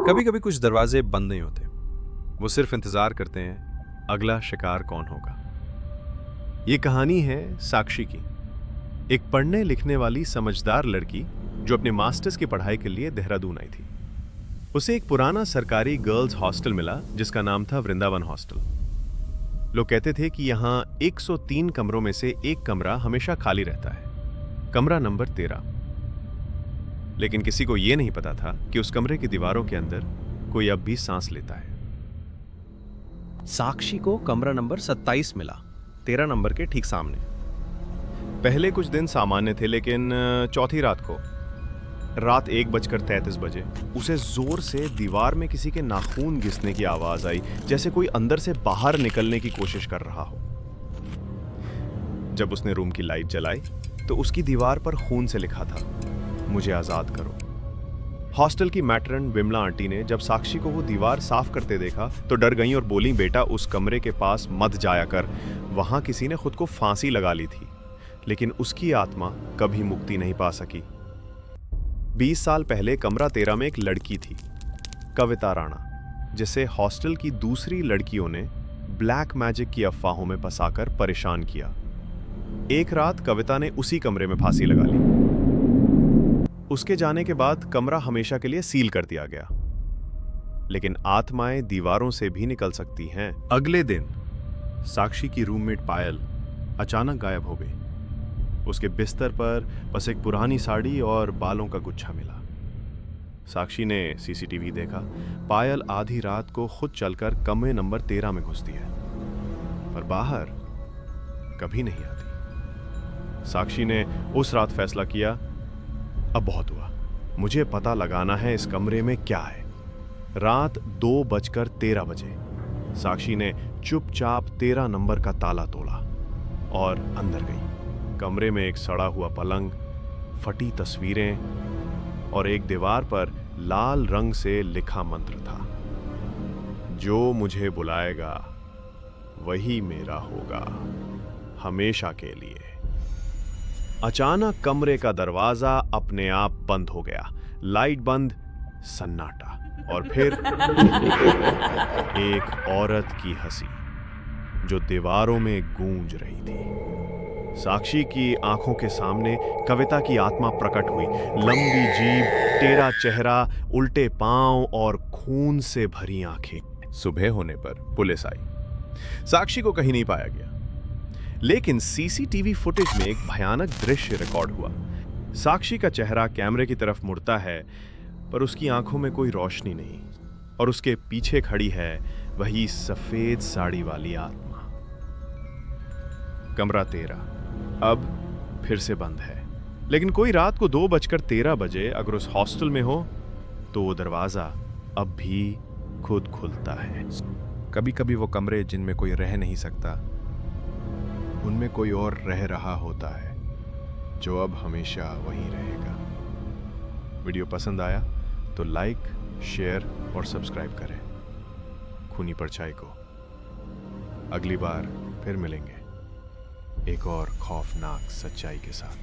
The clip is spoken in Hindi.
कभी कभी कुछ दरवाजे बंद नहीं होते, वो सिर्फ इंतजार करते हैं अगला शिकार कौन होगा। ये कहानी है साक्षी की, एक पढ़ने लिखने वाली समझदार लड़की जो अपने मास्टर्स की पढ़ाई के लिए देहरादून आई थी। उसे एक पुराना सरकारी गर्ल्स हॉस्टल मिला जिसका नाम था वृंदावन हॉस्टल। लोग कहते थे कि यहाँ 103 कमरों में से एक कमरा हमेशा खाली रहता है, कमरा नंबर 13। लेकिन किसी को यह नहीं पता था कि उस कमरे की दीवारों के अंदर कोई अब भी सांस लेता है। साक्षी को कमरा नंबर 27 मिला, 13 नंबर के ठीक सामने। पहले कुछ दिन सामान्य थे, लेकिन चौथी रात को, रात 1:33 उसे जोर से दीवार में किसी के नाखून घिसने की आवाज आई, जैसे कोई अंदर से बाहर निकलने की कोशिश कर रहा हो। जब उसने रूम की लाइट जलाई तो उसकी दीवार पर खून से लिखा था, मुझे आजाद करो। हॉस्टल की मैट्रन विमला आंटी ने जब साक्षी को वो दीवार साफ करते देखा तो डर गईं और बोली, बेटा उस कमरे के पास मत जाया कर, वहां किसी ने खुद को फांसी लगा ली थी। लेकिन उसकी आत्मा कभी मुक्ति नहीं पा सकी। 20 साल पहले कमरा 13 में एक लड़की थी, कविता राणा, जिसे हॉस्टल की दूसरी लड़कियों ने ब्लैक मैजिक की अफवाहों में फंसाकर परेशान किया। एक रात कविता ने उसी कमरे में फांसी लगा ली। उसके जाने के बाद कमरा हमेशा के लिए सील कर दिया गया। लेकिन आत्माएं दीवारों से भी निकल सकती हैं। अगले दिन साक्षी की रूममेट पायल अचानक गायब हो गई। उसके बिस्तर पर बस एक पुरानी साड़ी और बालों का गुच्छा मिला। साक्षी ने सीसीटीवी देखा। पायल आधी रात को खुद चलकर कमरे नंबर 13 में घुसती है, पर बाहर कभी नहीं आती। साक्षी ने उस रात फैसला किया, अब बहुत हुआ, मुझे पता लगाना है इस कमरे में क्या है। रात 2:13 साक्षी ने चुपचाप 13 नंबर का ताला तोड़ा और अंदर गई। कमरे में एक सड़ा हुआ पलंग, फटी तस्वीरें और एक दीवार पर लाल रंग से लिखा मंत्र था, जो मुझे बुलाएगा वही मेरा होगा, हमेशा के लिए। अचानक कमरे का दरवाजा अपने आप बंद हो गया। लाइट बंद, सन्नाटा, और फिर एक औरत की हंसी जो दीवारों में गूंज रही थी। साक्षी की आंखों के सामने कविता की आत्मा प्रकट हुई। लंबी जीभ, टेढ़ा चेहरा, उल्टे पांव और खून से भरी आंखें। सुबह होने पर पुलिस आई। साक्षी को कहीं नहीं पाया गया, लेकिन सीसीटीवी फुटेज में एक भयानक दृश्य रिकॉर्ड हुआ। साक्षी का चेहरा कैमरे की तरफ मुड़ता है, पर उसकी आंखों में कोई रोशनी नहीं, और उसके पीछे खड़ी है वही सफेद साड़ी वाली आत्मा। कमरा 13 अब फिर से बंद है, लेकिन कोई रात को 2:13 अगर उस हॉस्टल में हो तो वो दरवाजा अब भी खुद खुलता है। कभी कभी वो कमरे जिनमें कोई रह नहीं सकता, उनमें कोई और रह रहा होता है, जो अब हमेशा वहीं रहेगा। वीडियो पसंद आया तो लाइक, शेयर और सब्सक्राइब करें खूनी परछाई को। अगली बार फिर मिलेंगे एक और खौफनाक सच्चाई के साथ।